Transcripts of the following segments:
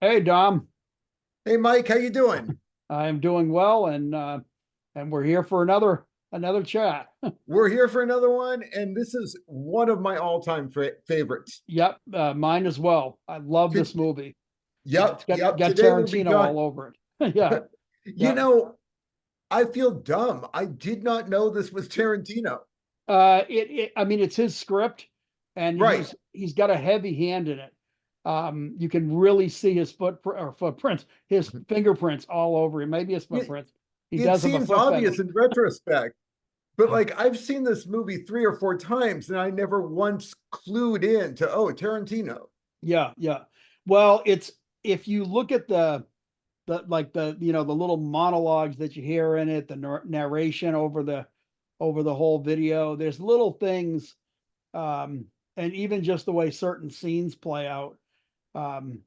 Hey Dom, Hey Mike, how you doing? I'm doing well, and we're here for another chat. We're here for another one, and this is one of my all-time favorites. Yep, mine as well. I love To- this movie. It's Yep, got yep. got Today we'll be Tarantino done. all over it. Yeah, You yeah. know, I feel dumb. I did not know this was Tarantino. I mean, it's his script, and Right. he's got a heavy hand in it. You can really see his footprints, his fingerprints all over him. Maybe his It, footprints. He it does have a seems foot obvious fetish. in retrospect, but like I've seen this movie three or four times, and I never once clued in to, oh, Tarantino. Yeah, yeah. Well, it's if you look at the little monologues that you hear in it, the narration over the whole video. There's little things, um, and even just the way certain scenes play out. Um,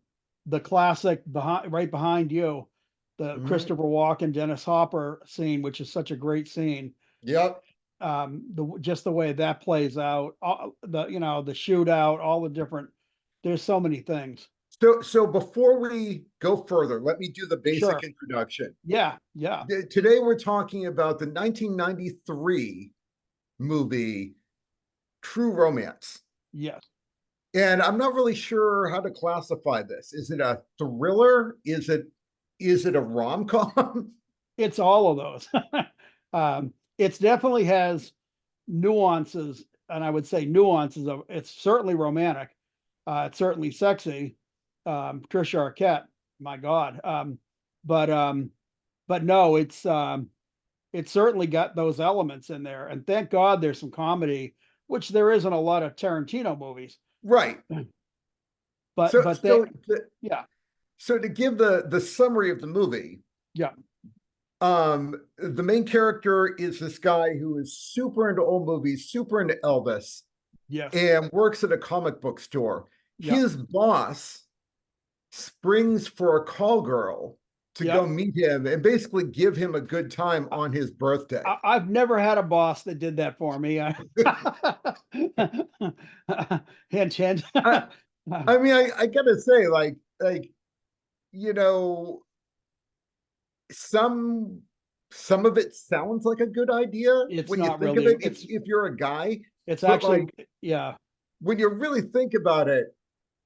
the classic behind right behind you, the Mhm. Christopher Walken Dennis Hopper scene, which is such a great scene. Yep. The just the way that plays out, the shootout, all the different. There's so many things. So before we go further, let me do the basic Sure. introduction. Yeah. Yeah. Today we're talking about the 1993 movie True Romance. Yes. And I'm not really sure how to classify this. Is it a thriller? Is it a rom-com? It's all of those. It's definitely has nuances, and I would say nuances of it's certainly romantic. It's certainly sexy. Patricia Arquette, my God. But um, but no, it's certainly got those elements in there. And thank God there's some comedy, which there isn't a lot of Tarantino movies. Right. But So but they so to, yeah, so to give the summary of the movie, yeah, the main character is this guy who is super into old movies, super into Elvis, yes, and works at a comic book store. yeah, His boss springs for a call girl to yeah. go meet him and basically give him a good time on his birthday. I've never had a boss that did that for me. Hint, hint. I, I mean, I gotta say, like you know, some some of it sounds like a good idea It's when you not think of really. it, if you're a guy, It's but actually, like yeah. when you really think about it,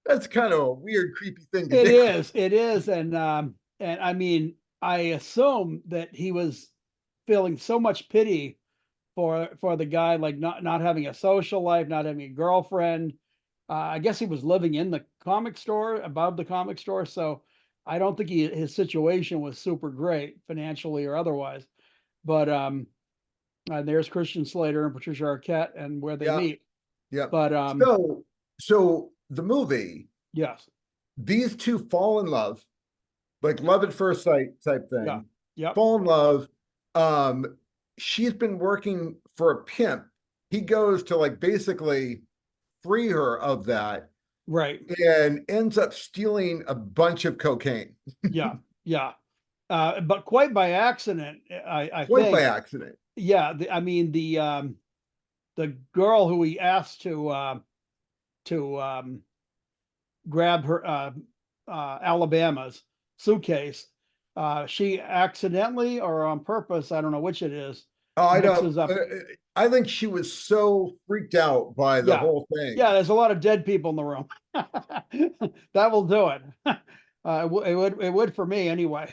that's kind of a weird, creepy thing to It do. is. It is, and I mean, I assume that he was feeling so much pity for the guy, like not having a social life, not having a girlfriend. I guess he was living in the comic store, above the comic store, so I don't think his situation was super great financially or otherwise. But there's Christian Slater and Patricia Arquette, and where they Yeah, meet. yeah. But So the movie, yes, these two fall in love, like love at first sight type yeah, thing, yep, fall in love. Um, she's been working for a pimp. He goes to like basically free her of that right, and ends up stealing a bunch of cocaine, yeah, yeah. But quite by accident, I quite by think. accident. Yeah, I mean the girl who he asked to grab her Alabama's suitcase, she accidentally or on purpose, I don't know which it is, Oh, I don't. mixes up. I think she was so freaked out by the Yeah, whole thing. yeah. There's a lot of dead people in the room. That will do it. It would for me anyway.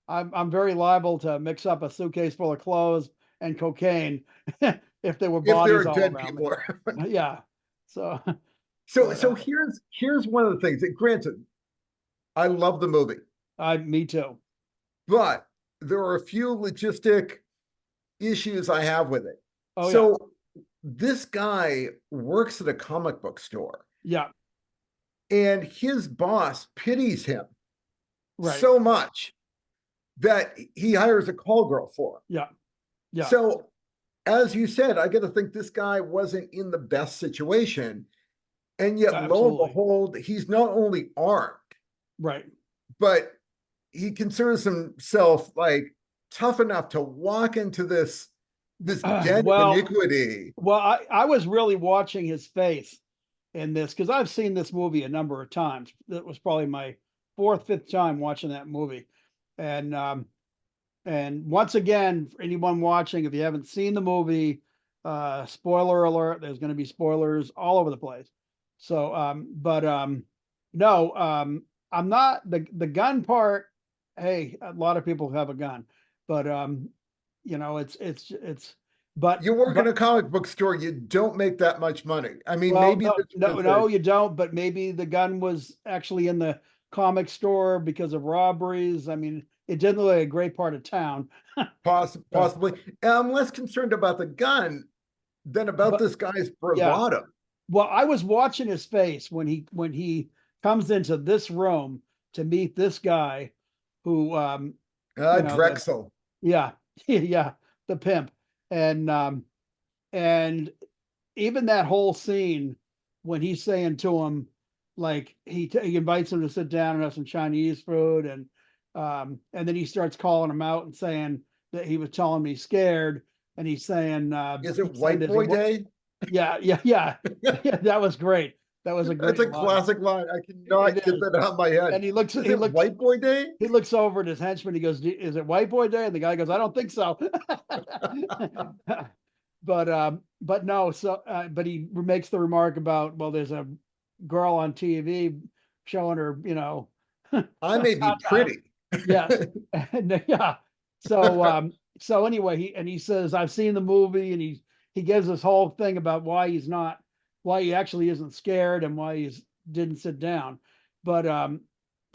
I'm very liable to mix up a suitcase full of clothes and cocaine if there were If there are bodies all dead around me. people around. Yeah. So, So but so here's one of the things that granted, I love the movie, me too. but there are a few logistic issues I have with it. Oh yeah, So this guy works at a comic book store yeah, and his boss pities him right, so much that he hires a call girl for him. yeah, yeah, So as you said, I got to think this guy wasn't in the best situation. And yet, lo and absolutely, behold, he's not only armed, right. but he considers himself like tough enough to walk into this den of Well, iniquity. I was really watching his face in this because I've seen this movie a number of times. That was probably my fourth, fifth time watching that movie. And once again, for anyone watching, if you haven't seen the movie, spoiler alert, there's going to be spoilers all over the place. So, no, I'm not the gun part. Hey, a lot of people have a gun, but, but, You work in a comic book store, you don't make that much money. I mean, well, maybe no, this no, was no, you don't, but maybe the gun was actually in the comic store because of robberies. I mean, it didn't look like a great part of town. possibly. And I'm less concerned about the gun than about But this guy's yeah, bravado. well, I was watching his face when he comes into this room to meet this guy who, the Drexel. yeah, yeah, the pimp. And even that whole scene when he's saying to him, like he invites him to sit down and have some Chinese food, and then he starts calling him out and saying that he was telling me scared, and he's saying, Is it he said, White Boy Day? yeah, yeah, yeah, yeah, that was great. That was a That's great a line. classic line. I It cannot get is. that out of my head. And Is it White Boy Day? he looks over at his henchman. He goes, "Is it White Boy Day?" And the guy goes, "I don't think so." But no. So, but he makes the remark about, well, there's a girl on TV showing her, I may be tatas. pretty. Yes, and yeah. So, so anyway, he says, "I've seen the movie," and he gives this whole thing about why he actually isn't scared and why he didn't sit down. But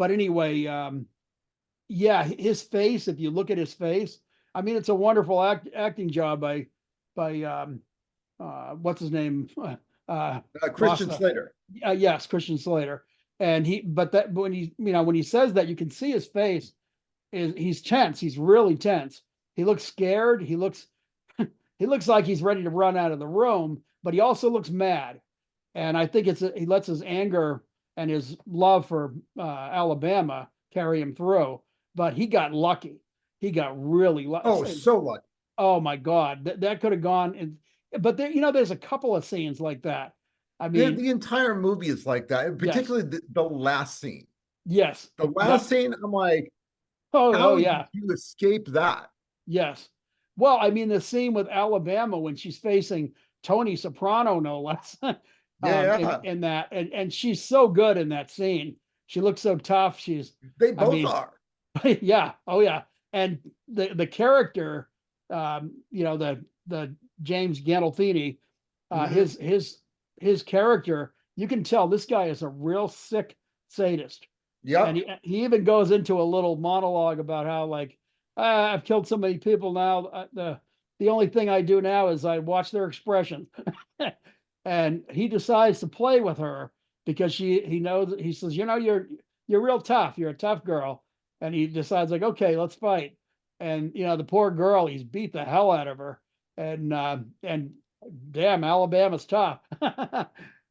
anyway, yeah, his face. If you look at his face, I mean, it's a wonderful acting job by what's his name? Christian Lost Slater. yes, Christian Slater. And but when when he says that, you can see his face he's tense. He's really tense. He looks scared. He looks like he's ready to run out of the room, but he also looks mad. And I think he lets his anger and his love for Alabama carry him through. But he got lucky. He got really lucky. Oh, so lucky. Oh my God, that could have gone. But there's a couple of scenes like that. I mean, The entire movie is like that, yes, particularly the last scene. yes, The last scene, I'm like, oh how did yeah, you escape that? yes. Well, I mean, the scene with Alabama when she's facing Tony Soprano, no less, Yeah, in that, and she's so good in that scene. She looks so tough. they I both mean, are. yeah, oh yeah, and the character, the James Gandolfini, Mhm. his character, you can tell this guy is a real sick sadist. And Yep. he even goes into a little monologue about how, like, I've killed so many people now. The only thing I do now is I watch their expression. And he decides to play with her because he knows, he says, you're real tough. You're a tough girl. And he decides, like, okay, let's fight. And the poor girl, he's beat the hell out of her. And damn, Alabama's tough.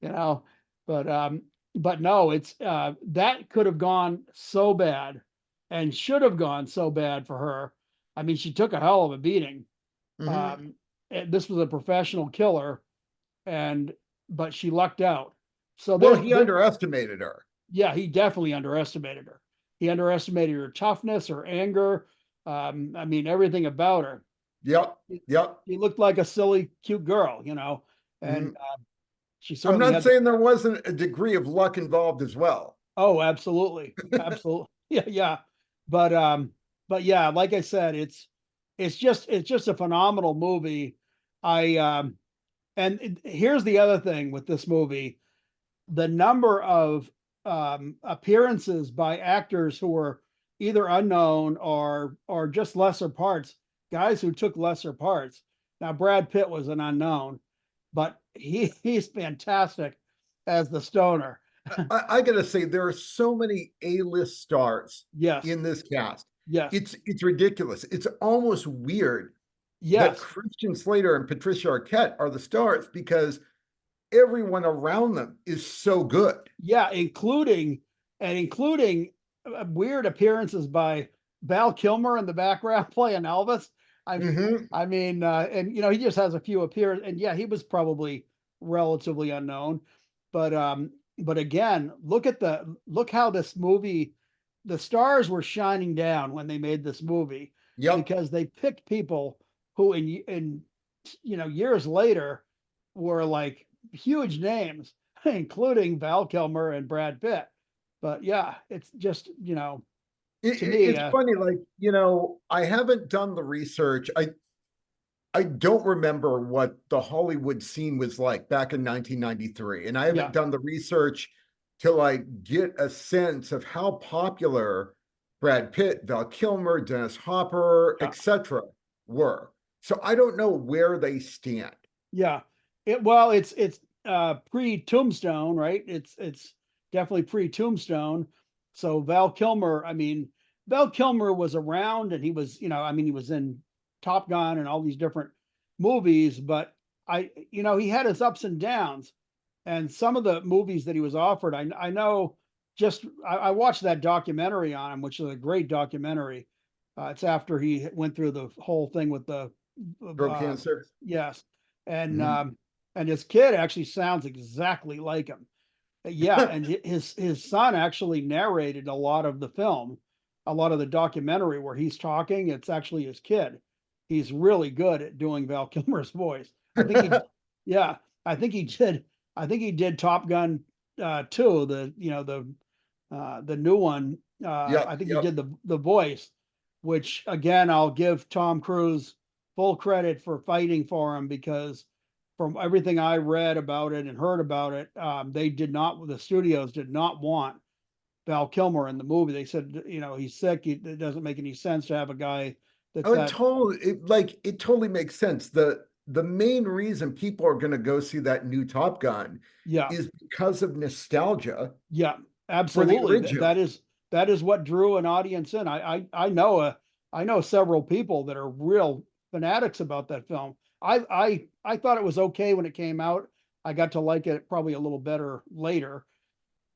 you know, but no, it's that could have gone so bad and should have gone so bad for her. I mean, she took a hell of a beating. Mhm. Um, and this was a professional killer, and but she lucked out. So Well, he underestimated her. yeah, he definitely underestimated her. He underestimated her toughness, her anger. I mean, everything about her. Yep. Yep. She looked like a silly, cute girl, and Mhm. she I'm certainly not had the. saying there wasn't a degree of luck involved as well. Oh, absolutely. Absolutely. Yeah, yeah. But yeah, like I said, it's just a phenomenal movie. I here's the other thing with this movie, the number of appearances by actors who were either unknown or just lesser parts, guys who took lesser parts. Now Brad Pitt was an unknown, but he's fantastic as the stoner. I gotta say, there are so many A-list stars Yes. in this cast. Yes. It's ridiculous. It's almost weird that Yes. Christian Slater and Patricia Arquette are the stars because everyone around them is so good. Yeah, including weird appearances by Val Kilmer in the background playing Elvis. I Mhm. I mean, and he just has a few appearances, and yeah, he was probably relatively unknown, but again, look how this movie. the stars were shining down when they made this movie Yep. because they picked people who in years later were like huge names, including Val Kilmer and Brad Pitt. But yeah, it's just, to me, It's funny, like, I haven't done the research. I don't remember what the Hollywood scene was like back in 1993, and I haven't yeah, done the research to like get a sense of how popular Brad Pitt, Val Kilmer, Dennis Hopper, yeah, etc. were. So I don't know where they stand. yeah. It's pre Tombstone, right? It's definitely pre Tombstone. So Val Kilmer, I mean, Val Kilmer was around and he was, I mean, he was in Top Gun and all these different movies, but he had his ups and downs. And some of the movies that he was offered, I know I watched that documentary on him, which is a great documentary. It's after he went through the whole thing with the Throat uh, cancer. yes, and Mhm. um, and his kid actually sounds exactly like him. Yeah, and his son actually narrated a lot of the film, a lot of the documentary where he's talking. It's actually his kid. He's really good at doing Val Kilmer's voice. I think he, yeah, I think he did. I think he did Top Gun 2, the new one. I Yep, think he yep. did the voice, which again I'll give Tom Cruise full credit for fighting for him because from everything I read about it and heard about it, the studios did not want Val Kilmer in the movie. They said, he's sick. It doesn't make any sense to have a guy that's Oh, it that. totally it totally makes sense. The main reason people are going to go see that new Top Gun Yeah, is because of nostalgia yeah, for the absolutely. That, original. that is that is what drew an audience in. I know several people that are real fanatics about that film. I thought it was okay when it came out. I got to like it probably a little better later,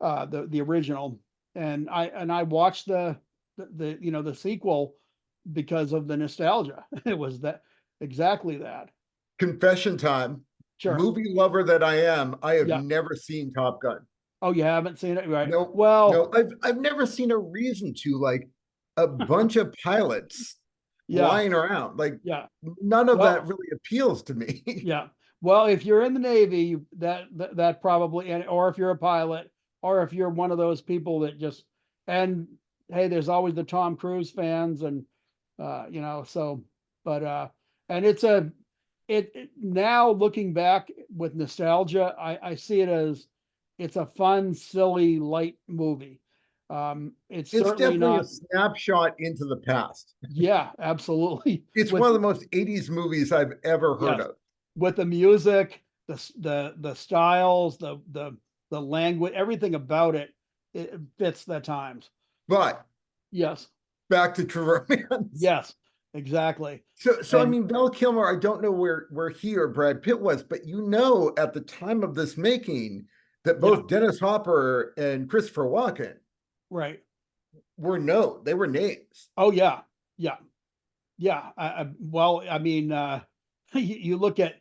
the original, and I watched the sequel because of the nostalgia. It was that exactly that. Confession time. Sure. Movie lover that I am, I have Yeah. never seen Top Gun. Oh, you haven't seen it, right? No, Well, no, I've never seen a reason to, like, a bunch of pilots yeah, flying around. Like, yeah. none of that Well, really appeals to me. yeah. Well, if you're in the Navy, that probably, or if you're a pilot, or if you're one of those people that just, and hey, there's always the Tom Cruise fans, and so, but and now looking back with nostalgia, I see it as it's a fun, silly, light movie. It's It's certainly definitely a not. snapshot into the past. Yeah, absolutely. It's one With of the most 80s movies I've ever heard Yes, of. with the music, the styles, the language, everything about it, it fits the times. But Yes, back to True Romance. yes, exactly. So I And mean, Val Kilmer, I don't know where he or Brad Pitt was, but at the time of this making, that yeah, both Dennis Hopper and Christopher Walken right. they were names. Oh yeah, yeah, yeah. Well, I mean, you look at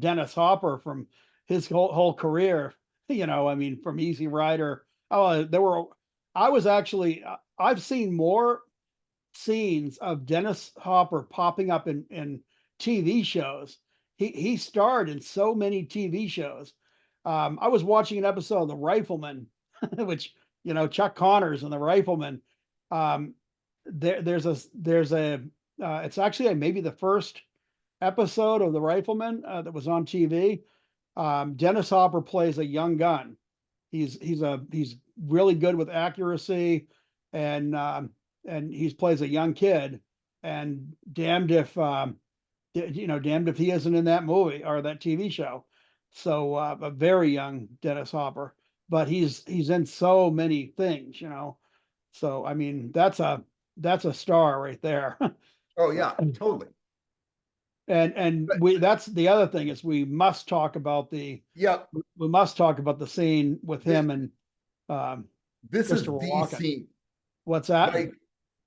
Dennis Hopper from his whole career. I mean, from Easy Rider. Oh, I was actually. I've seen more scenes of Dennis Hopper popping up in TV shows. He starred in so many TV shows. I was watching an episode of The Rifleman, which Chuck Connors and The Rifleman. Um, there's a it's actually maybe the first episode of The Rifleman that was on TV. Dennis Hopper plays a young gun. He's really good with accuracy, and he plays a young kid. And damned if he isn't in that movie or that TV show. So a very young Dennis Hopper, but he's in so many things. So I mean that's a star right there. Oh yeah, totally. And But that's the other thing is yeah, we must talk about the scene with this, him and um, this is Christopher the Walken. scene. What's that? Like,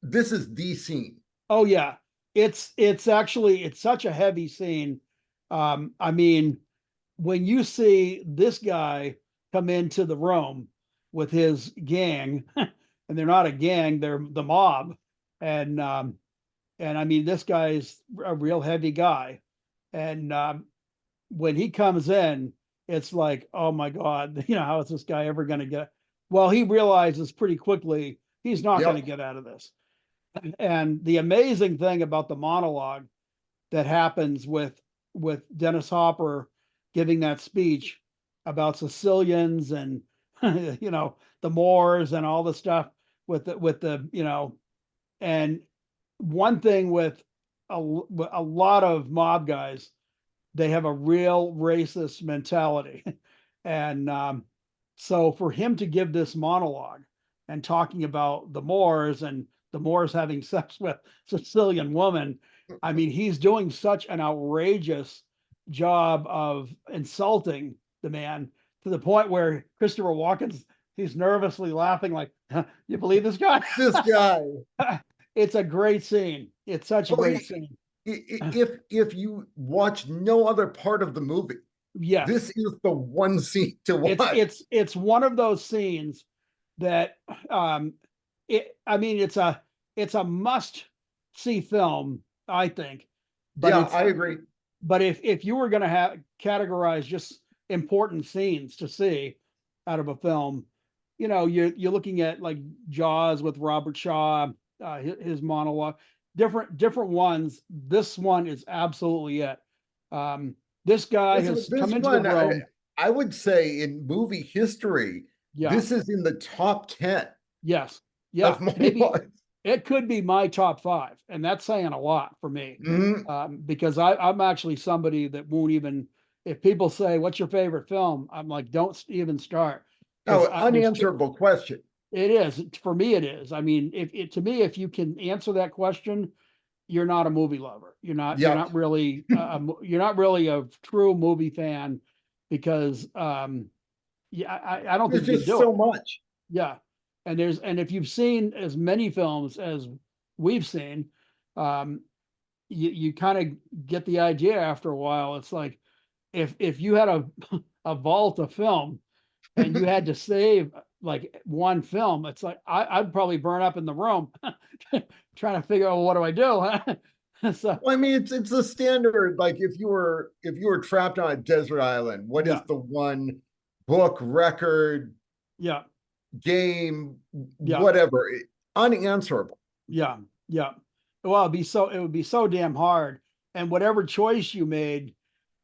this is the scene. Oh yeah, it's such a heavy scene. I mean, when you see this guy come into the room with his gang, and they're not a gang, they're the mob. And I mean, this guy's a real heavy guy. And when he comes in, it's like, oh my God, how is this guy ever going to get? Well, he realizes pretty quickly he's not going to Yep. get out of this. And the amazing thing about the monologue that happens with Dennis Hopper giving that speech about Sicilians and the Moors and all the stuff with the and one thing with a lot of mob guys, they have a real racist mentality. And so for him to give this monologue and talking about the Moors and the Moors having sex with Sicilian women, I mean, he's doing such an outrageous job of insulting the man to the point where Christopher Walken's he's nervously laughing like, huh, you believe this guy? This guy. It's a great scene. It's such a Oh, great scene. if you watch no other part of the movie, Yes. this is the one scene to It's watch. it's one of those scenes that I mean it's a must see film, I think. But Yeah, it's I agree. but if you were gonna have categorize just important scenes to see out of a film, you're looking at like Jaws with Robert Shaw, his monologue, different ones. This one is absolutely it. This guy has This come into the one, room. I would say in movie history, Yeah. this is in the top 10 Yes. Yeah. of Maybe monologues. it could be my top five, and that's saying a lot for me. Mhm. Because I'm actually somebody that won't even, if people say, what's your favorite film? I'm like, don't even start. Because Oh, unanswerable question. it is, for me, it is. I mean, to me, if you can answer that question, you're not a movie lover. You're Yeah, not really, you're not really a true movie fan because, yeah, I don't there's think you can just do it. so much. Yeah. And if you've seen as many films as we've seen, um, you kind of get the idea after a while. It's like if you had a vault of film and you had to save like one film, it's like I'd probably burn up in the room trying to figure out what do I do. So Well, I mean, it's a standard. Like if you were trapped on a desert island, what is yeah, the one book, record, yeah, game, yeah, whatever? Unanswerable. yeah, yeah. Well, it would be so damn hard. And whatever choice you made,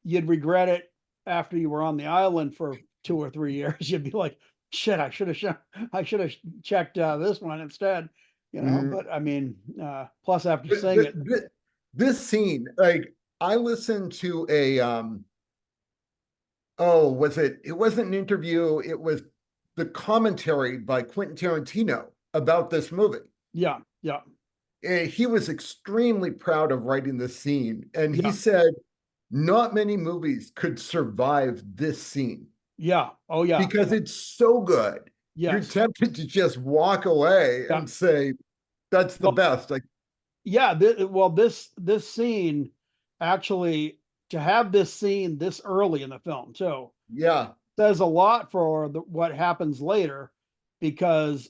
you'd regret it after you were on the island for 2 or 3 years. You'd be like, shit, I should have checked this one instead, Mhm. but I mean, plus after But seeing it, this scene, like I listened to a oh, it wasn't an interview, it was the commentary by Quentin Tarantino about this movie. yeah, yeah, He was extremely proud of writing this scene, and he yeah, said not many movies could survive this scene yeah, oh yeah, because it's so good. You're yes, tempted to just walk away yeah. and say, that's the Well, best. Like, yeah, well, this scene actually, to have this scene this early in the film too yeah, says a lot for what happens later, because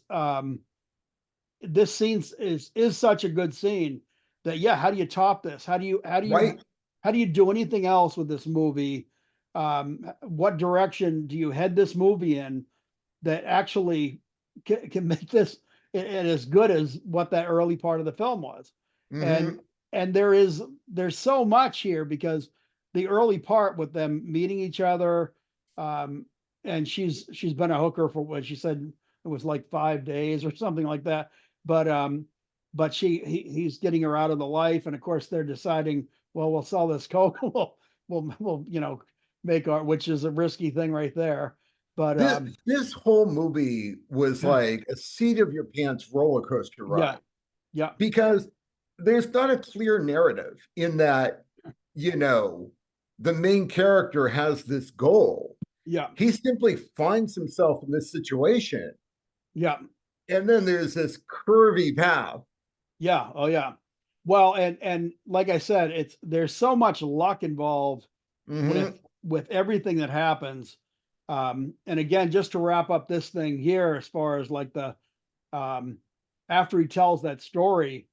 this scene is such a good scene that, yeah, how do you top this? right. How do you do anything else with this movie? What direction do you head this movie in that actually can make this it as good as what that early part of the film was? And Hmm. there's so much here because the early part with them meeting each other, um, and she's been a hooker for what she said it was like 5 days or something like that. But he's getting her out of the life, and of course they're deciding, well, we'll sell this coke, we'll make our, which is a risky thing right there. But This whole movie was like a seat of your pants roller coaster yeah, ride yeah, because there's not a clear narrative in that, you know, the main character has this goal. yeah, He simply finds himself in this situation. yeah, And then there's this curvy path. yeah, oh yeah. Well, and like I said, there's so much luck involved Hmm. with everything that happens. And again, just to wrap up this thing here, as far as like um, after he tells that story,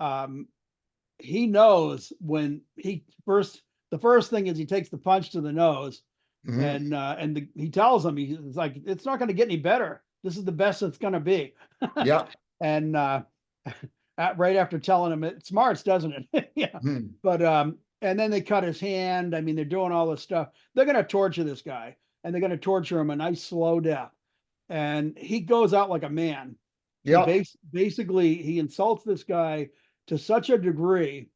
um, he knows when the first thing is he takes the punch to the nose, Mhm. and he tells him, he's like, it's not going to get any better. This is the best it's going to be. Yeah. And right after telling him, it smarts, doesn't it? Yeah. Mhm. But and then they cut his hand. I mean, they're doing all this stuff. They're going to torture this guy, and they're going to torture him a nice slow death. And he goes out like a man. Yeah. Basically he insults this guy to such a degree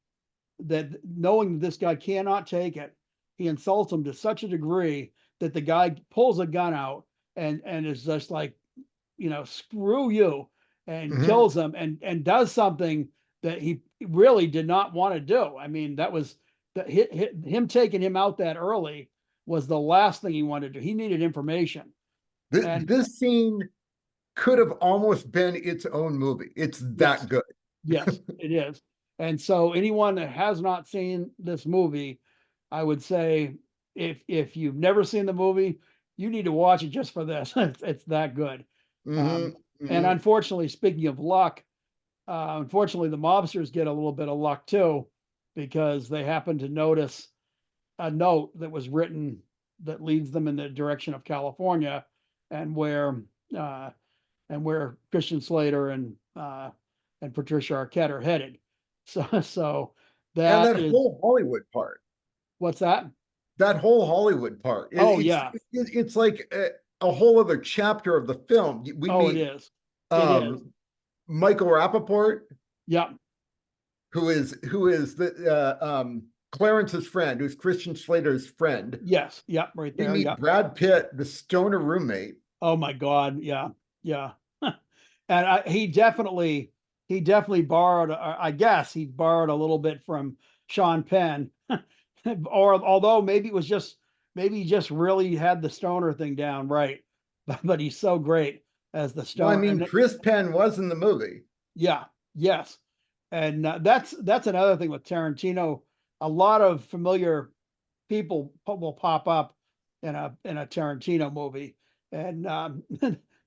that, knowing this guy cannot take it, he insults him to such a degree that the guy pulls a gun out and is just like, screw you, and Mhm. kills him, and does something that he really did not want to do. I mean, that was him taking him out that early was the last thing he wanted to do. He needed information. And This scene could have almost been its own movie. It's yes, that good. yes, it is. And so anyone that has not seen this movie, I would say, if you've never seen the movie, you need to watch it just for this. It's that good. Hmm. Um, and Hmm. unfortunately, speaking of luck, unfortunately, the mobsters get a little bit of luck too, because they happen to notice a note that was written that leads them in the direction of California, and uh, where Christian Slater and Patricia Arquette are headed. So And that that is whole Hollywood part, what's that? that whole Hollywood part, Oh yeah, it's like a whole other chapter of the film. We oh it meet is, it is. um, Michael Rappaport, Yeah, who is the Clarence's friend, who's Christian Slater's friend. yes, yeah, right We there. meet Yeah. Brad Pitt, the stoner roommate. Oh my God. Yeah, yeah. And he definitely borrowed. I guess he borrowed a little bit from Sean Penn, or although maybe he just really had the stoner thing down right. But he's so great as the Well, I stoner. mean, And Chris Penn was in the movie. yeah, yes, and that's another thing with Tarantino. A lot of familiar people will pop up in a Tarantino movie, and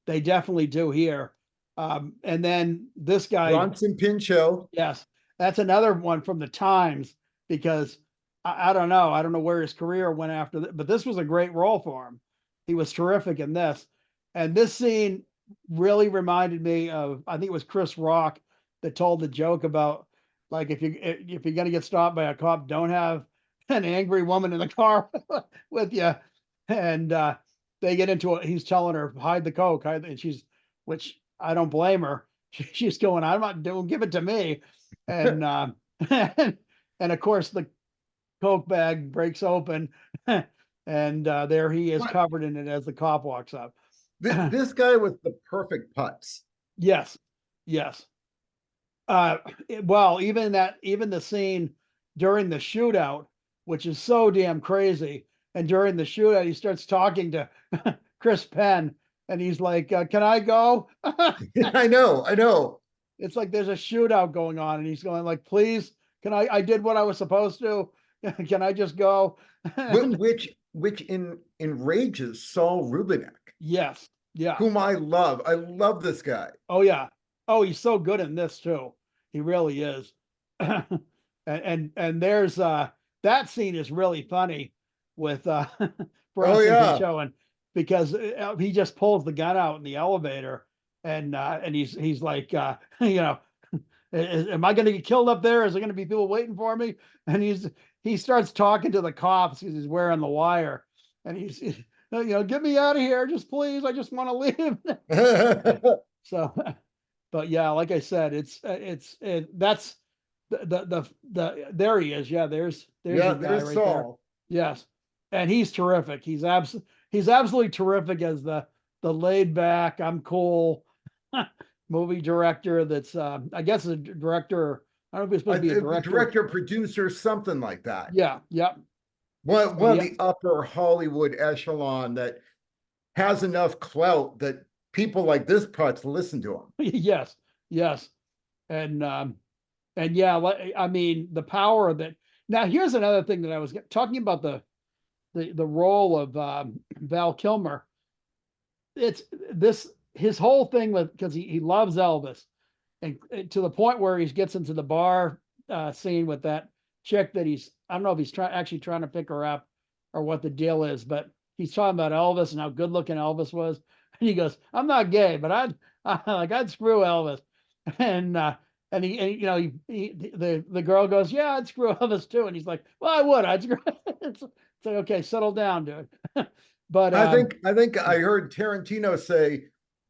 they definitely do here. And then this guy, Bronson Pinchot. yes, that's another one from the Times, because I don't know where his career went after that, but this was a great role for him. He was terrific in this, and this scene really reminded me of, I think it was Chris Rock that told the joke about, like, if you're gonna get stopped by a cop, don't have an angry woman in the car with you. And they get into it. He's telling her, hide the coke, and which I don't blame her. She's going, I'm not doing, give it to me. And and of course the coke bag breaks open, and there he is What? covered in it as the cop walks up. This guy was the perfect putz. Yes, yes. Uh, well, even the scene during the shootout, which is so damn crazy. And during the shootout, he starts talking to Chris Penn, and he's like, "Can I go?" I know, I know. It's like there's a shootout going on, and he's going like, "Please, can I? I did what I was supposed to. Can I just go?" And Which enrages Saul Rubinek, yes, yeah, whom I love. I love this guy. oh yeah, oh he's so good in this too. He really is. And there's that scene is really funny with Oh Bronson yeah. Pinchot, and because he just pulls the gun out in the elevator, and he's like, am I going to get killed up there? Is there going to be people waiting for me? And he starts talking to the cops because he's wearing the wire, and get me out of here, just please, I just want to leave. So, but yeah, like I said, that's there he is. Yeah, there's Yeah, your guy there's right there. Saul. Yes, and he's terrific. He's absolutely terrific as the laid back, I'm cool movie director. That's I guess a director. I don't know if he's supposed to be a director. Director, producer, something like that. Yeah, yep. So One of yeah, the upper Hollywood echelon that has enough clout that people like this putz listen to him. yes, yes, and yeah, I mean the power that. Now here's another thing that I was talking about, the role of Val Kilmer, it's this his whole thing with, because he loves Elvis, and to the point where he gets into the bar scene with that chick that I don't know if he's actually trying to pick her up or what the deal is, but he's talking about Elvis and how good looking Elvis was. And he goes, I'm not gay, but I'd screw Elvis. And you know, the girl goes, yeah, I'd screw Elvis too. And he's like, well, I would, I'd screw. It's like, okay, settle down, dude. But I think I heard Tarantino say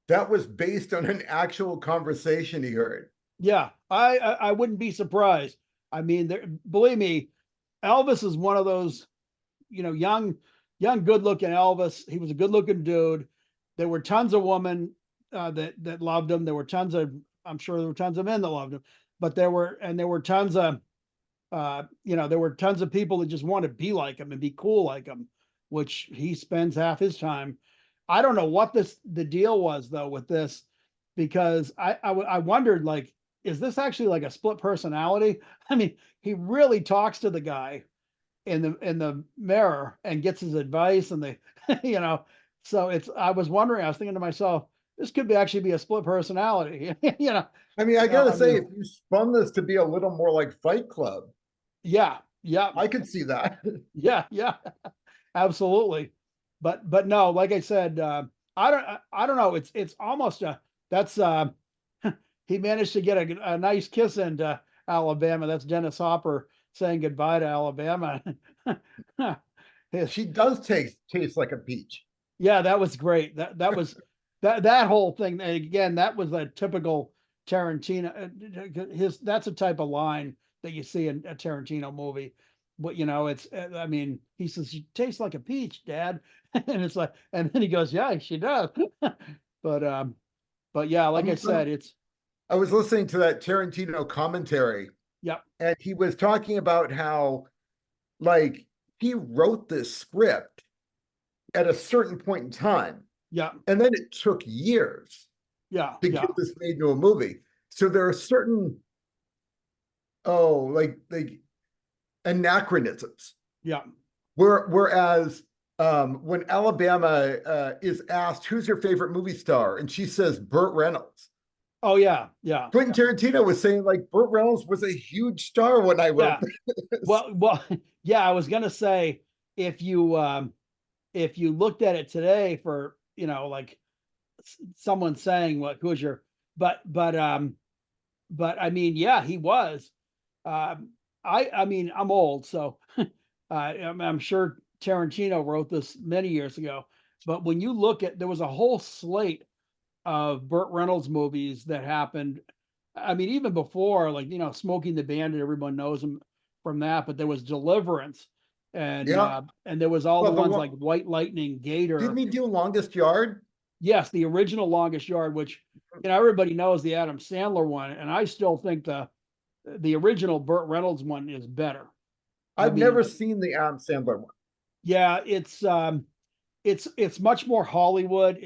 that was based on an actual conversation he heard. yeah, I wouldn't be surprised. I mean, believe me, Elvis is one of those, you know, young, good looking Elvis. He was a good looking dude. There were tons of women that loved him. There were tons of, I'm sure there were tons of men that loved him, but there were tons of, you know, there were tons of people that just want to be like him and be cool like him, which he spends half his time. I don't know what the deal was though with this, because I wondered, like, is this actually like a split personality? I mean, he really talks to the guy in the mirror and gets his advice, and you know, so I was wondering, I was thinking to myself, this could actually be a split personality. You know, I mean, I gotta I say, mean, if you spun this to be a little more like Fight Club, yeah, yeah, I could see that. yeah, absolutely. But no, like I said, I don't know. It's almost that's he managed to get a nice kiss into Alabama. That's Dennis Hopper saying goodbye to Alabama. She does taste like a peach. Yeah, that was great. That was that whole thing. And again, that was a typical Tarantino. That's a type of line that you see in a Tarantino movie. But you know, it's I mean, he says she tastes like a peach, Dad, and it's like, and then he goes, yeah, she does. but um, but yeah, like I said, it's I was listening to that Tarantino commentary, yeah, and he was talking about how, like, he wrote this script at a certain point in time, yeah, and then it took years yeah, to yeah, get this made into a movie. So there are certain, like anachronisms. yeah. Whereas when Alabama is asked, "Who's your favorite movie star?" and she says Burt Reynolds, Oh yeah, yeah, Quentin Tarantino was saying like Burt Reynolds was a huge star when I wrote yeah. this. Well, yeah. I was gonna say, if you looked at it today for, you know, like someone saying what who's your, but I mean, yeah, he was. I mean, I'm old, so I'm sure Tarantino wrote this many years ago. But when you look at, there was a whole slate of Burt Reynolds movies that happened. I mean, even before, like, you know, Smoking the Bandit, everyone knows him from that. But there was Deliverance, Yeah. and there was all the Well, ones like White Lightning, didn't Gator. he do Longest Yard? Yes, the original Longest Yard, which, you know, everybody knows the Adam Sandler one, and I still think the original Burt Reynolds one is better. I I've never mean, seen the Adam Sandler one. yeah, it's much more Hollywood.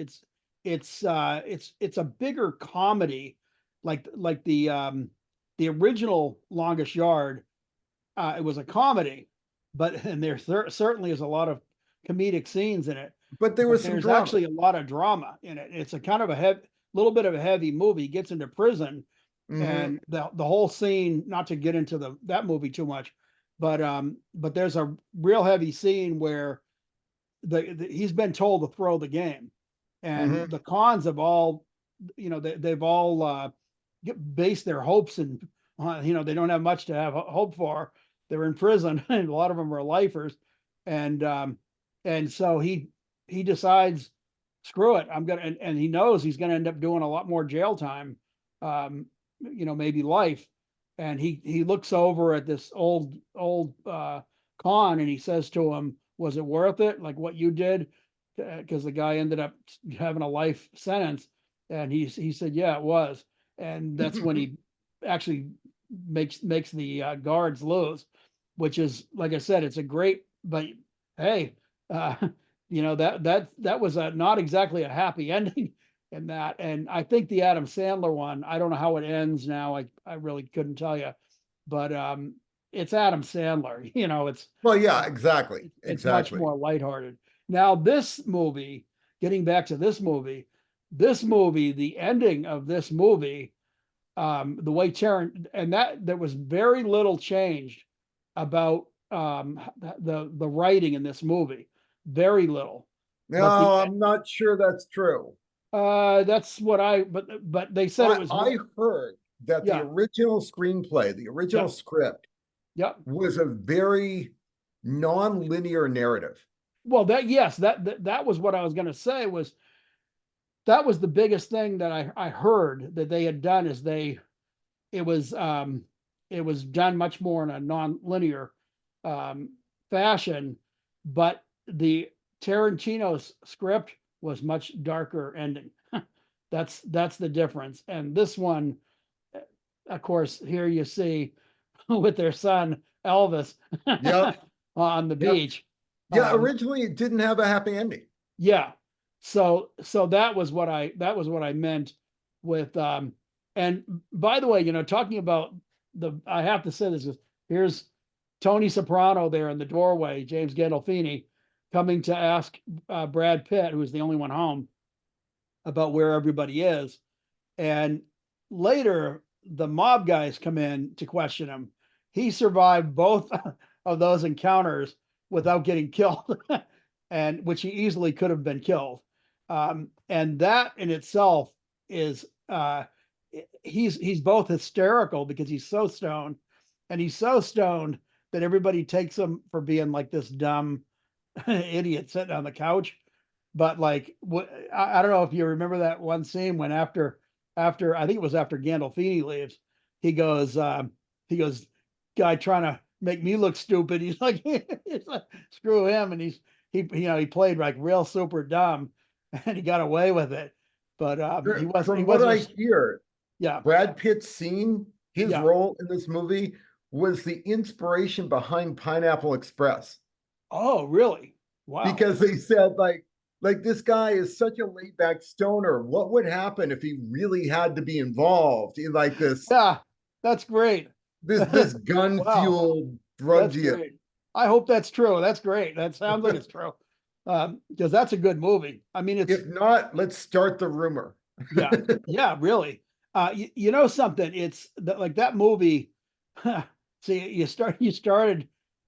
It's a bigger comedy, like the original Longest Yard. It was a comedy, but and there certainly is a lot of comedic scenes in it. But there But was some there's drama. actually a lot of drama in it. It's a kind of a little bit of a heavy movie. He gets into prison, Mm-hmm. and the whole scene. Not to get into that movie too much, but there's a real heavy scene where he's been told to throw the game, Mm-hmm. and the cons have all, you know, they've all based their hopes and, you know, they don't have much to have hope for. They're in prison, and a lot of them are lifers, and so he decides, screw it, I'm gonna, and he knows he's gonna end up doing a lot more jail time, you know, maybe life. And he looks over at this old con, and he says to him, was it worth it, like what you did? Because the guy ended up having a life sentence, and he said, yeah, it was. And that's when he actually makes the guards lose, which is, like I said, it's a great, but hey, uh, you know, that was not exactly a happy ending in that. And I think the Adam Sandler one, I don't know how it ends now. I really couldn't tell you, but it's Adam Sandler, it's Well, yeah, exactly, it's much exactly. more lighthearted. Now, this movie, getting back to this movie, the ending of this movie, the way Taron, and that there was very little changed about the writing in this movie, very little. But No, I'm not sure that's true. that's what but they said it was I heard that the yeah, original screenplay, the original yeah, script, yeah. was a very non-linear narrative. Well, that yes, that was what I was going to say was that was the biggest thing that I heard that they had done is it was it was done much more in a non-linear um, fashion, but the Tarantino's script was much darker ending. That's the difference. And this one, of course, here you see with their son Elvis Yep, on the yep. beach. Yeah, Um, originally it didn't have a happy ending. yeah. So that was what I meant with and by the way, talking about I have to say this is here's Tony Soprano there in the doorway, James Gandolfini, coming to ask Brad Pitt, who's the only one home, about where everybody is. And later, the mob guys come in to question him. He survived both of those encounters without getting killed, and which he easily could have been killed. And that in itself is he's both hysterical because he's so stoned, and he's so stoned that everybody takes him for being like this dumb idiot sitting on the couch. But like, I don't know if you remember that one scene when after I think it was after Gandolfini leaves, he goes, guy trying to make me look stupid. He's like, screw him, and he played like real super dumb, and he got away with it. But he From what I wasn't. hear, Yeah, Brad Pitt's scene, his yeah. role in this movie was the inspiration behind Pineapple Express. Oh, really? Wow. Because they said like this guy is such a laid back stoner. What would happen if he really had to be involved in like Yeah, that's great. this gun Wow. fueled drug That's deal? great. I hope that's true. That's great. That sounds like it's true. Because that's a good movie. I mean, it's If not, let's start the rumor. yeah, yeah, really. You know something? It's like that movie. See, you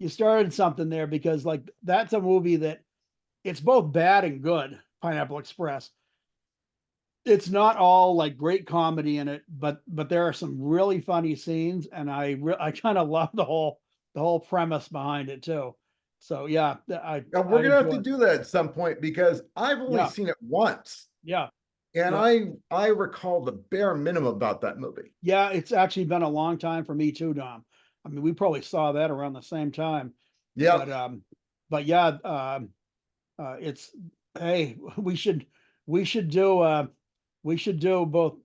started something there because like that's a movie that it's both bad and good. Pineapple Express. It's not all like great comedy in it, but there are some really funny scenes, and I kind of love the whole premise behind it too. So yeah, Now I we're gonna have to enjoy. do that at some point because I've only Yeah, seen it once. yeah, And yeah, I recall the bare minimum about that movie. yeah. It's actually been a long time for me too, Dom. I mean, we probably saw that around the same time, Yeah. but yeah, it's hey, we should do we should do both.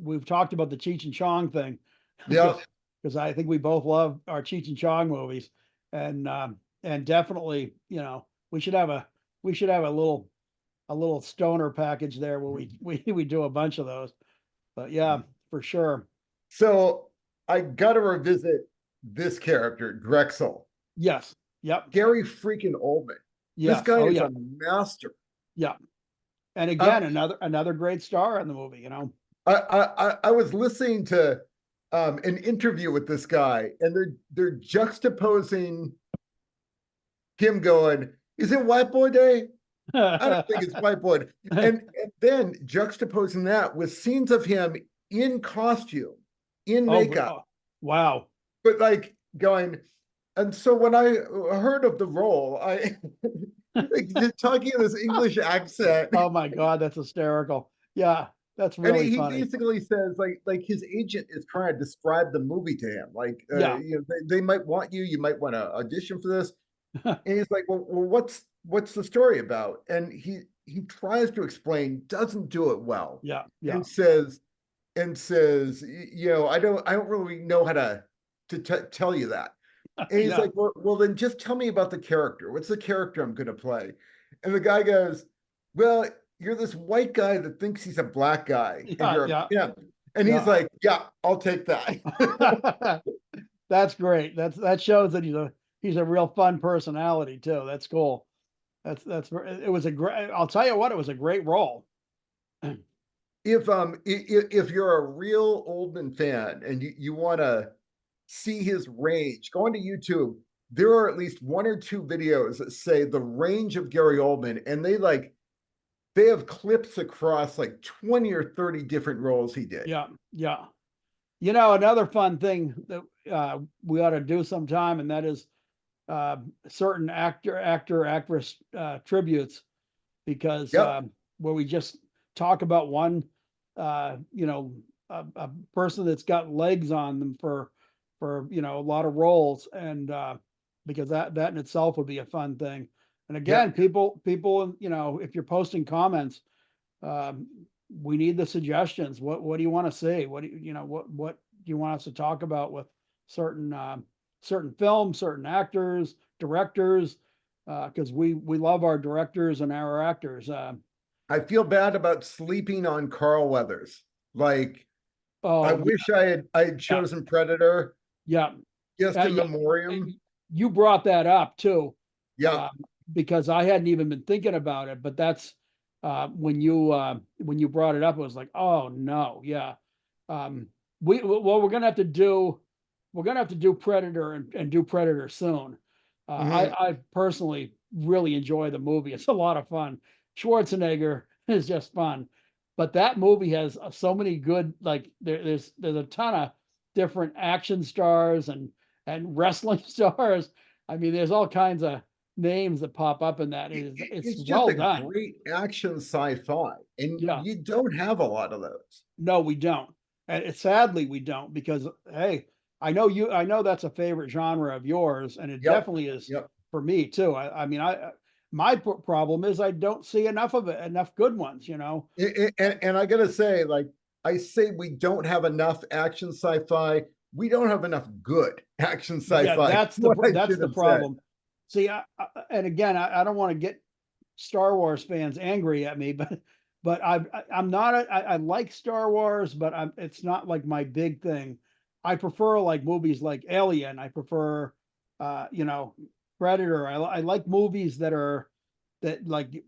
We've talked about the Cheech and Chong thing Yeah. because I think we both love our Cheech and Chong movies, and definitely we should have a little stoner package there where we do a bunch of those. But yeah, for sure. So I gotta revisit this character, Drexel. Yes. Yep. Gary freaking Oldman. This Yes. guy Oh is yeah. a master. Yeah. And Um, again, another great star in the movie. I was listening to an interview with this guy, and they're juxtaposing him going, "Is it White Boy Day? I don't think it's White Boy." And then juxtaposing that with scenes of him in costume, in makeup, oh, wow. but like going. And so when I heard of the role, I like talking in this English accent. Oh my God, that's hysterical. Yeah, that's And really he funny. basically says like his agent is trying to describe the movie to him. Like Yeah. they might want you, you might want to audition for this. And he's like, well, what's the story about? And he tries to explain, doesn't do it well, Yeah. Yeah. and says I don't really know how to tell you that. And he's Yeah. like, well, then just tell me about the character. What's the character I'm going to play? And the guy goes, well, you're this white guy that thinks he's a black guy, and Yeah. you're a Yeah. pimp. And he's Yeah. like, yeah, I'll take that. That's great. That shows that he's a real fun personality too. That's cool. It was a great. I'll tell you what, it was a great role. If you're a real Oldman fan and you want to see his range, go onto YouTube. There are at least one or two videos that say the range of Gary Oldman, and they have clips across like 20 or 30 different roles he did. Yeah, yeah. You know, another fun thing that we ought to do sometime, and that is certain actress tributes, because Yep. where we just talk about one, you know, a person that's got legs on them for you know, a lot of roles, and because that in itself would be a fun thing. And again, Yep. people, you know, if you're posting comments, um, we need the suggestions. What do you want to see? What do you know? What do you want us to talk about with certain certain films, certain actors, directors? Because we love our directors and our actors. I feel bad about sleeping on Carl Weathers. Like, I Oh wish I had yeah, chosen Predator yeah, just in yeah. memoriam. You brought that up too, Yep. uh, because I hadn't even been thinking about it. But that's when you brought it up, it was like, oh no, yeah. Um, we're gonna have to do Predator and do Predator soon. Mhm. I personally really enjoy the movie. It's a lot of fun. Schwarzenegger is just fun, but that movie has so many good, like there's a ton of different action stars and wrestling stars. I mean, there's all kinds of names that pop up in that. It's It's just well a done. great action sci-fi, and Yeah. you don't have a lot of those. No, we don't. And sadly, we don't, because hey, I know that's a favorite genre of yours, and it Yep. definitely is Yep. for me too. I mean, my problem is I don't see enough of it, enough good ones, you know. And I gotta say, like, I say we don't have enough action sci-fi. We don't have enough good action Yeah, sci-fi. What I that's should the have said. problem. See, and again, I don't want to get Star Wars fans angry at me, but I'm not I like Star Wars, but it's not like my big thing. I prefer like movies like Alien. I prefer you know, Predator. I like movies that are that like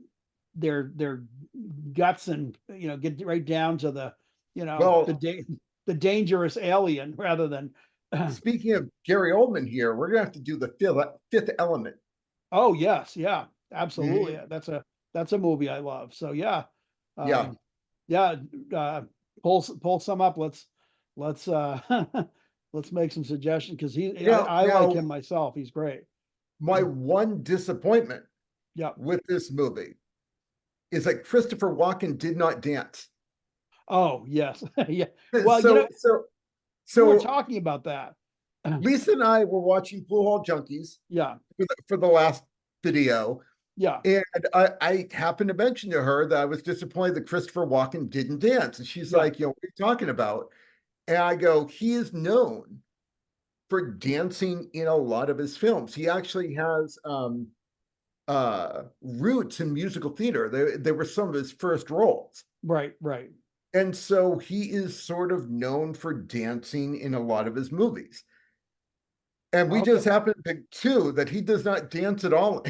their guts, and you know, get right down to the, you know, Well, the dangerous alien rather than speaking of Gary Oldman here, we're gonna have to do the Fifth Element. oh yes, yeah, absolutely. Mhm. That's a movie I love. So yeah, Yeah. um, yeah. Uh, pull some up. Let's let's make some suggestions, because I like him Now, myself. He's great. my one disappointment Yeah. with this movie is that Christopher Walken did not dance. Oh yes. Yeah. Well, you know, So so we were so talking about that. Lisa and I were watching Blue Hall Junkies Yeah. for the last video, Yeah. and I happened to mention to her that I was disappointed that Christopher Walken didn't dance, and she's Yeah. like, "What are you talking about?" And I go, "He is known for dancing in a lot of his films. He actually has roots in musical theater. They were some of his first roles." Right. Right. And so he is sort of known for dancing in a lot of his movies. And we Okay. just happen to pick two that he does not dance at all.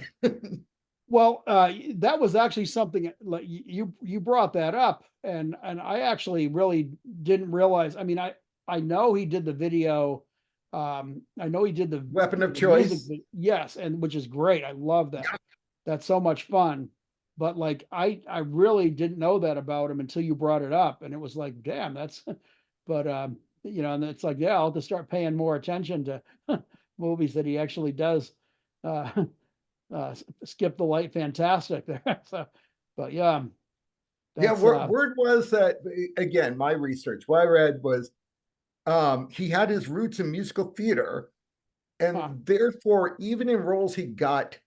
Well, that was actually something like you brought that up, and I actually really didn't realize. I mean, I know he did the video. I know he did Weapon of the music. choice. Yes, and which is great. I love that. That's so much fun. But like, I really didn't know that about him until you brought it up, and it was like, damn, that's. But you know, and it's like, yeah, I'll have to start paying more attention to movies that he actually does. Uh, Skip the Light, fantastic there. So, but yeah, Yeah, that's word was that, again, my research, what I read was he had his roots in musical theater, huh, and therefore, even in roles he got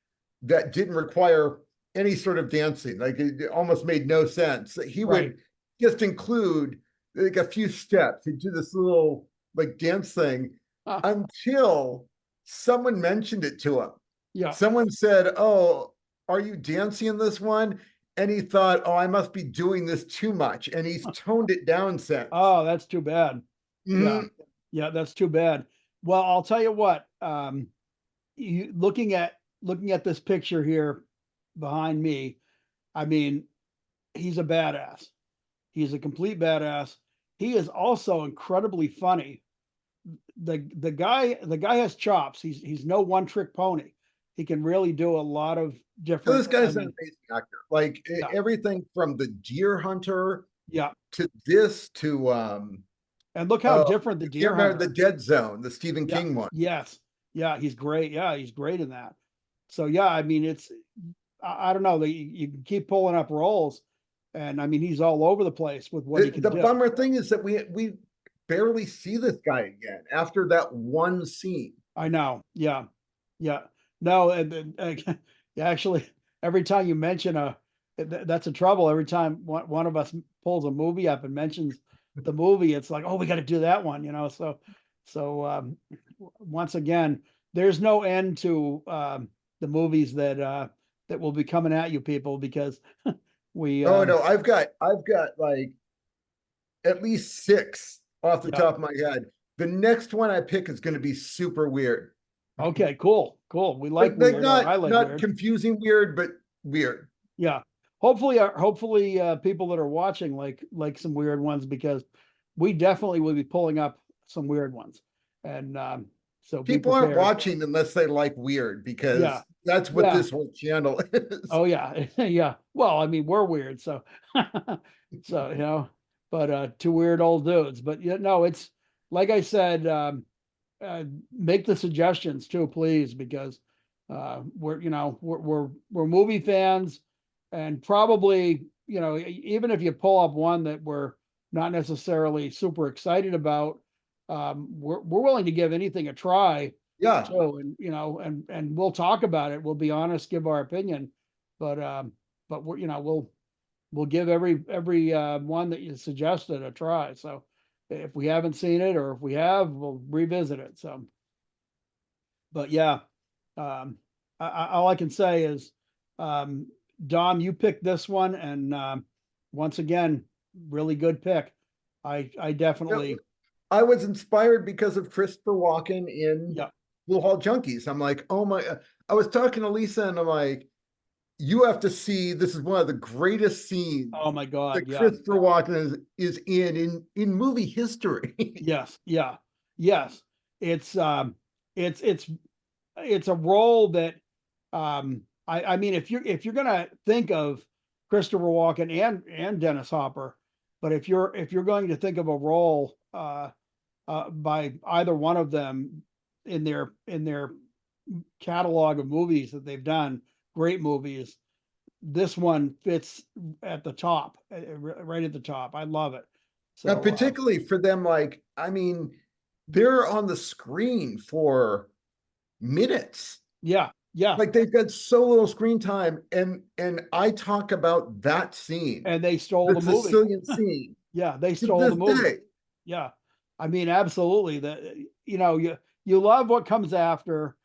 that didn't require any sort of dancing, like it almost made no sense. He right. would just include like a few steps. He'd do this little like dance thing Huh, until someone mentioned it to him. yeah. Someone said, "Oh, are you dancing in this one?" And he thought, "Oh, I must be doing this too much." And he's toned it down since. Oh, that's too bad. Yeah, Mhm. yeah, that's too bad. Well, I'll tell you what, you looking at this picture here behind me, I mean, he's a badass. He's a complete badass. He is also incredibly funny. The guy has chops. He's no one trick pony. He can really do a lot of This different. I guy's an mean, amazing actor. Like yeah, everything from the Deer Hunter yeah. to this to And look how oh, different the I can't Deer remember the Hunter. Dead Zone, the Stephen Yeah. King one. Yes. Yeah. He's great. Yeah. He's great in that. So yeah, I mean, I don't know. You can keep pulling up roles, and I mean, he's all over the place with what he can The do. bummer thing is that we barely see this guy again after that one scene. I know. Yeah. Yeah. No, and yeah, actually, every time you mention that's a trouble. Every time one of us pulls a movie up and mentions the movie, it's like, oh, we got to do that one, you know. So once again, there's no end to the movies that will be coming at you people because we Oh no, I've got like at least six off the yeah. top of my head. The next one I pick is going to be super weird. Okay, cool. We like Like weird, or not I like not weird. confusing weird, but weird. Yeah. Hopefully people that are watching like some weird ones because we definitely will be pulling up some weird ones. And so be People aren't prepared. watching unless they like weird Yeah. because that's what Yeah. this whole channel is. Oh yeah. Yeah. Well, I mean, we're weird, so so but two weird old dudes. But yeah, no, it's like I said, make the suggestions too, please, because we're movie fans, and probably even if you pull up one that we're not necessarily super excited about, we're willing to give anything a try Yeah. too, and and we'll talk about it. We'll be honest, give our opinion, but we'll give every one that you suggested a try. So if we haven't seen it, or if we have, we'll revisit it. So, but yeah, all I can say is, um, Dom, you picked this one, and once again, really good pick. I definitely, I was inspired because of Christopher Walken in yeah. Blue Hall Junkies. I'm like, oh my, I was talking to Lisa and I'm like, you have to see, this is one of the greatest scenes Oh my God, that yeah. Christopher Walken is in movie history. Yes, yeah, yes. It's it's a role that I mean, if you're gonna think of Christopher Walken and Dennis Hopper, but if you're going to think of a role by either one of them in their catalog of movies that they've done, great movies, this one fits at the top, right at the top. I love it. Now, So particularly for them, like, I mean, they're on the screen for minutes. yeah, yeah, Like they've got so little screen time, and I talk about that scene, and they stole the the movie. Sicilian scene, Yeah, they to stole this the movie. day. Yeah. I mean, absolutely. That you love what comes after,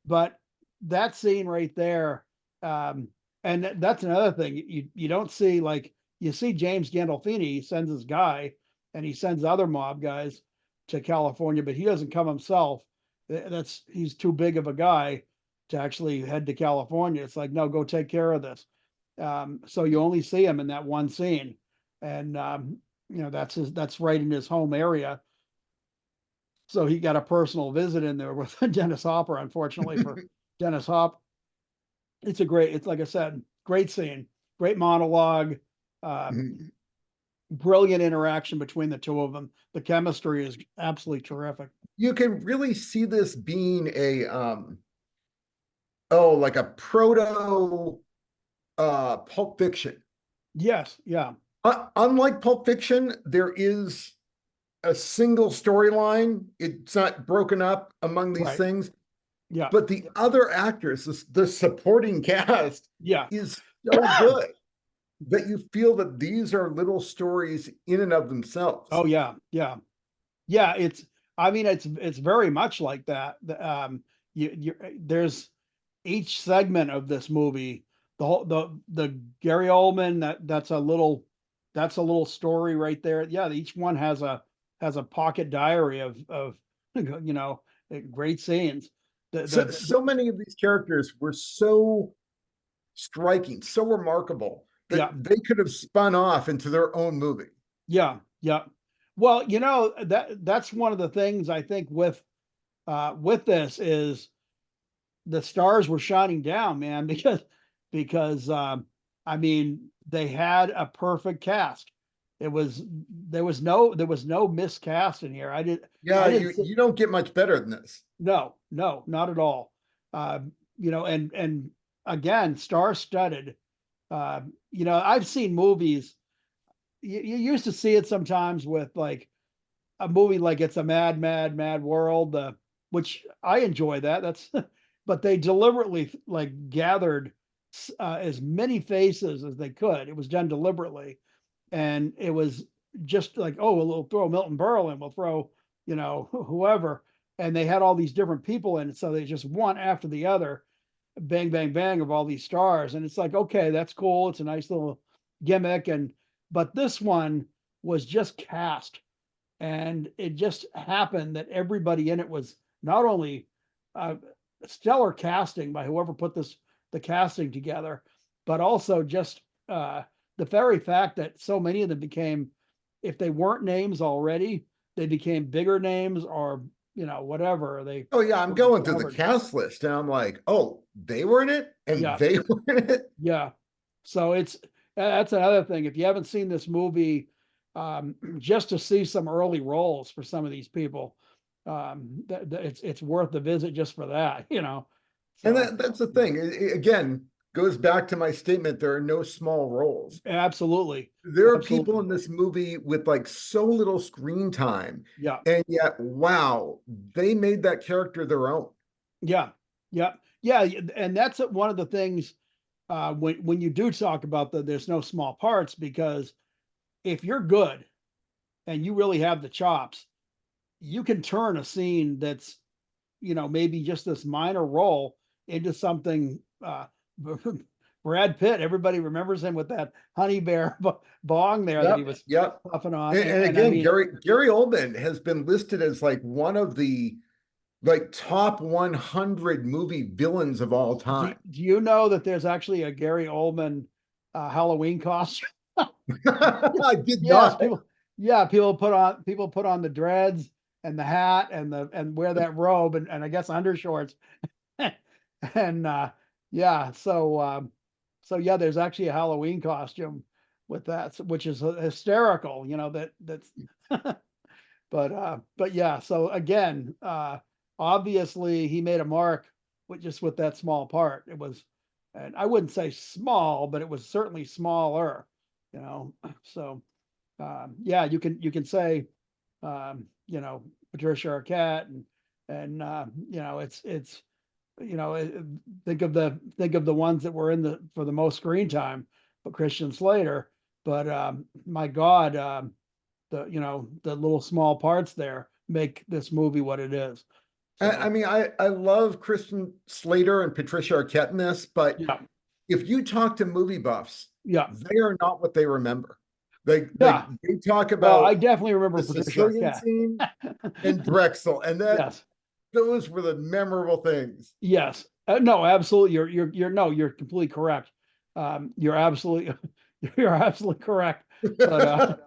but that scene right there, um, and that's another thing. You don't see, like, you see James Gandolfini, he sends his guy, and he sends other mob guys to California, but he doesn't come himself. He's too big of a guy to actually head to California. It's like, no, go take care of this. So you only see him in that one scene, and that's right in his home area. So he got a personal visit in there with Dennis Hopper. Unfortunately for Dennis Hopper, it's like I said, great scene, great monologue, Mhm. brilliant interaction between the two of them. The chemistry is absolutely terrific. You can really see this being a oh, like a proto Pulp Fiction. Yes, yeah, Unlike Pulp Fiction, there is a single storyline. It's not broken up among these right, things, yeah, but the other actors, the supporting cast, yeah. is so good that you feel that these are little stories in and of themselves. Oh yeah, yeah, yeah. I mean, it's very much like that. There's each segment of this movie, the Gary Oldman, that's a little story right there. Yeah, each one has a pocket diary of you know Great scenes. So many of these characters were so striking, so remarkable Yeah, that they could have spun off into their own movie. yeah, yeah. Well, that's one of the things I think with this is the stars were shining down, man, because I mean they had a perfect cast. It was there was no miscast in here. Yeah, I didn't see, you don't get much better than this. no, no, not at all. And again, star-studded. I've seen movies. You used to see it sometimes with like a movie like It's a Mad, Mad, Mad World, which I enjoy that. That's but they deliberately like gathered as many faces as they could. It was done deliberately, and it was just like, oh, we'll throw Milton Berle in, we'll throw whoever, and they had all these different people in it, so they just one after the other, bang, bang, bang of all these stars, and it's like, okay, that's cool. It's a nice little gimmick, and but this one was just cast, and it just happened that everybody in it was not only uh, stellar casting by whoever put the casting together, but also just the very fact that so many of them became, if they weren't names already, they became bigger names, or whatever they Oh yeah, I'm were going through the discovered. cast list and I'm like, oh, they were in it and Yeah, they were in it. yeah. So that's another thing. If you haven't seen this movie, just to see some early roles for some of these people, it's worth the visit just for that. And So that's the thing. Again, goes back to my statement. There are no small roles. absolutely, There are people absolutely, in this movie with like so little screen time, yeah, and yet, wow, they made that character their own. yeah, yeah, yeah, and that's one of the things when you do talk about there's no small parts, because if you're good and you really have the chops, you can turn a scene that's maybe just this minor role into something. Brad Pitt, everybody remembers him with that honey bear bong there that he Yep, was yep. puffing on. And And I again, mean, Gary Oldman has been listed as like one of the like top 100 movie villains of all do, time. do you know that there's actually a Gary Oldman Halloween costume? I did Yes, not. people put on the dreads and the hat and wear that robe and I guess undershorts. And yeah, so yeah, there's actually a Halloween costume with that, which is hysterical, that's but yeah, so again, obviously he made a mark with that small part. It was, and I wouldn't say small, but it was certainly smaller, you know. So yeah, you can say Patricia Arquette and it's think of the ones that were in for the most screen time, but Christian Slater. But my God, the little small parts there make this movie what it is. I So mean, I love Christian Slater and Patricia Arquette in this, but yeah, if you talk to movie buffs, yeah, they are not what they remember. They yeah. they talk Well, I about definitely remember the Patricia Sicilian Arquette. scene and Drexel, and that Yes, those were the memorable things. yes. No, absolutely. You're no, you're completely correct. You're absolutely you're absolutely correct. But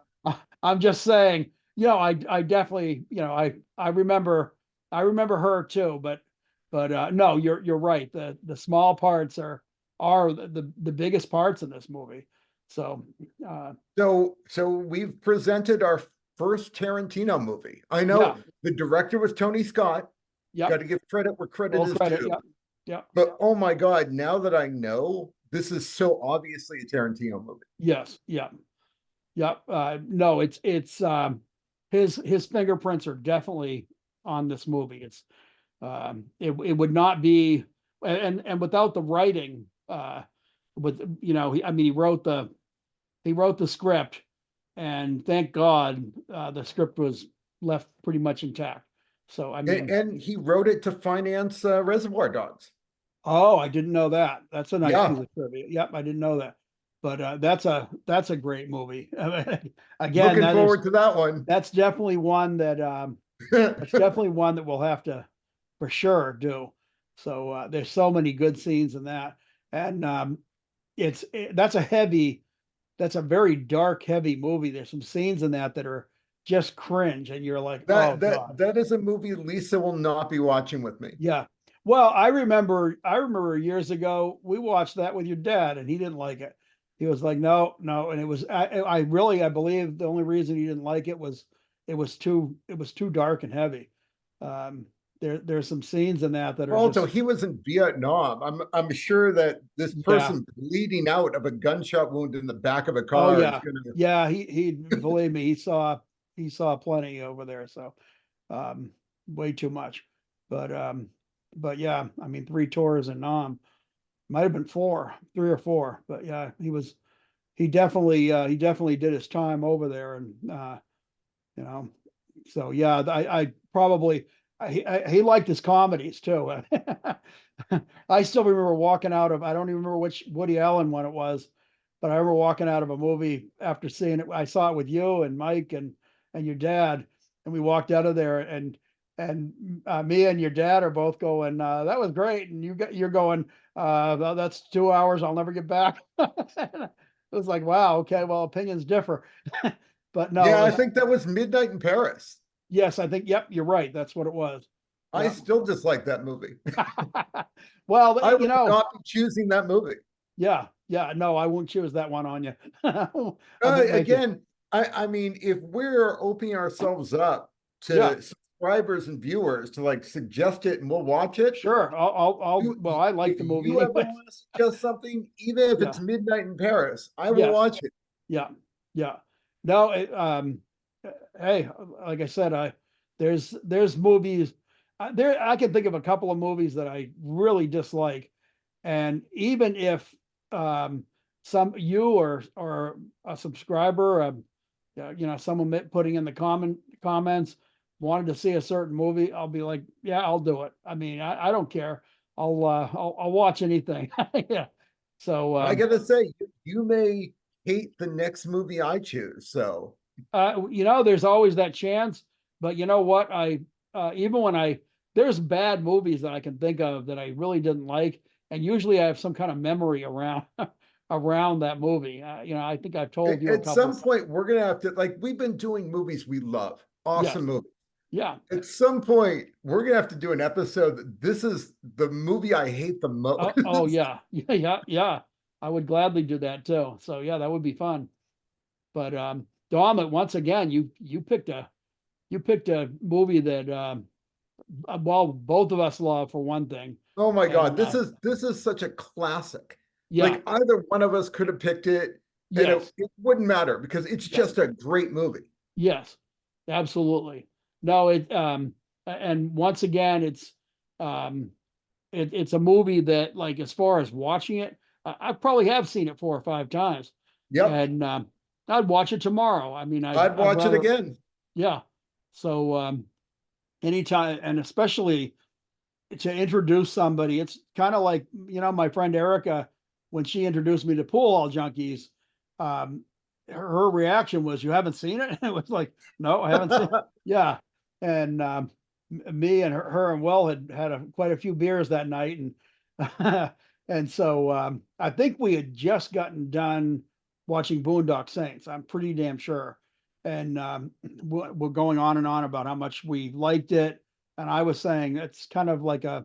I'm just saying, I definitely, I remember her too, but no, you're right. The small parts are the biggest parts in this movie. So So we've presented our first Tarantino movie. I yeah, know the director was Tony Scott. Got yep, to give credit where credit full is credit. due. Yep, yep, But oh my God, now that I know, this is so obviously a Tarantino movie. yes, yep, yep. No, it's his fingerprints are definitely on this movie. It would not be, and without the writing, with I mean, he wrote the script, and thank God the script was left pretty much intact. So I mean, And he wrote it to finance Reservoir Dogs. oh, I didn't know that. That's a nice piece Yeah, of trivia. Yep, I didn't know that. But that's a great movie. Again, looking forward to that one. that's definitely one that we'll have to. for sure do. So there's so many good scenes in that, and that's a heavy, that's a very dark, heavy movie. There's some scenes in that that are just cringe, and you're like, oh God. That is a movie Lisa will not be watching with me. Yeah. Well, I remember years ago, we watched that with your dad and he didn't like it. He was like, no, no. And I really, I believe the only reason he didn't like it was it was too dark and heavy. Um, there's some scenes in that that are Also, just, he was in Vietnam. I'm sure that this yeah. person bleeding out of a gunshot wound in the back of a Oh car is yeah. gonna. Yeah. He, believe me, he saw plenty over there. So, um, way too much, but, but yeah, I mean, 3 tours in Nam. Might have been 4, 3 or 4, but yeah, he definitely did his time over there and, you know, so yeah, I probably, he liked his comedies too. I still remember walking out of, I don't even remember which Woody Allen one it was, but I remember walking out of a movie after seeing it. I saw it with you and Mike and your dad, and we walked out of there and me and your dad are both going, that was great. And you're going, that's 2 hours. I'll never get back. It was like, wow, okay, well, opinions differ. But no, Yeah, it I was, think that was Midnight in Paris. yes, I think, yep, you're right. That's what it was. I Yeah. still dislike that movie. Well, I would not be choosing that movie. yeah, yeah, no, I won't choose that one on you. I won't make it. Again, I mean, if we're opening ourselves up Yeah, to subscribers and viewers to like suggest it and we'll watch it, sure. you, Well, I like if the movie you ever anyway. want to suggest something, even if it's Yeah, Midnight in Paris, I will yes, watch it. yeah, yeah. No, hey, like I said, there's movies, I can think of a couple of movies that I really dislike. And even if, um, some, you or a subscriber, someone putting in the comments wanted to see a certain movie, I'll be like, yeah, I'll do it. I mean, I don't care. I'll watch anything. Yeah. So, I gotta say, you may hate the next movie I choose. So there's always that chance, but you know what? Even when there's bad movies that I can think of that I really didn't like, and usually I have some kind of memory around around that movie. I think I've told you a at couple some of, point, we're gonna have to like we've been doing movies we love, yes, awesome movies. yeah. At some point, we're gonna have to do an episode. This is the movie I hate the most. Oh yeah, yeah, yeah, yeah. I would gladly do that too. So yeah, that would be fun. But, Dom, once again, you picked a movie that, well, both of us love for one thing. Oh my God, And, this is such a classic. yeah, Like either one of us could have picked it, and yes, it wouldn't matter because it's yeah, just a great movie. yes, absolutely. No, and once again, um, it's a movie that, like, as far as watching it, I probably have seen it 4 or 5 times, Yep, and, I'd watch it tomorrow. I mean, I'd I'd watch it rather, again. yeah. So, anytime, and especially to introduce somebody, it's kind of like, my friend Erica, when she introduced me to Pool Hall Junkies, um, her reaction was, "You haven't seen it?" It was like, "No, I haven't seen." Yeah, and, me and her and Will had quite a few beers that night, and and so, I think we had just gotten done watching Boondock Saints. I'm pretty damn sure, and, we're going on and on about how much we liked it, and I was saying it's kind of like a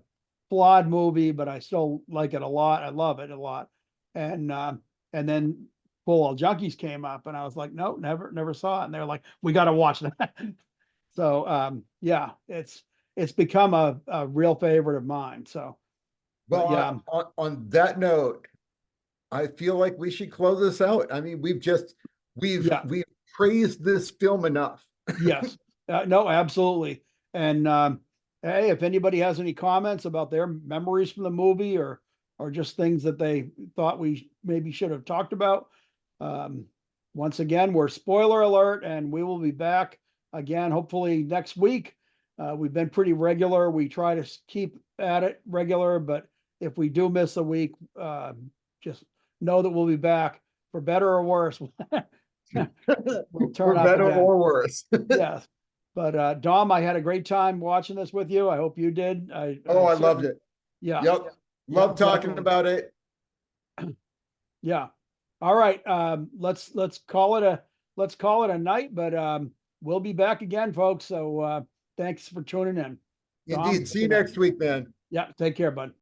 flawed movie, but I still like it a lot. I love it a lot. And, and then Full All Junkies came up, and I was like, no, never saw it. And they're like, we got to watch that. So, yeah, it's become a real favorite of mine. So, but Well, yeah, on that note, I feel like we should close this out. I mean, yeah, we've praised this film enough. yes, no, absolutely. And, hey, if anybody has any comments about their memories from the movie, or just things that they thought we maybe should have talked about, um, once again, we're spoiler alert, and we will be back again hopefully next week. We've been pretty regular. We try to keep at it regular, but if we do miss a week, just know that we'll be back for better or worse. We'll For turn up better again. or worse. Yes. But Dom, I had a great time watching this with you. I hope you did. Oh, I loved certainly- it. Yeah. Yep. Love talking definitely. about it. Yeah. All right. Let's call it a night, but we'll be back again, folks. So thanks for tuning in. Dom, Indeed. See you good night. next week, man. Yeah, take care, bud.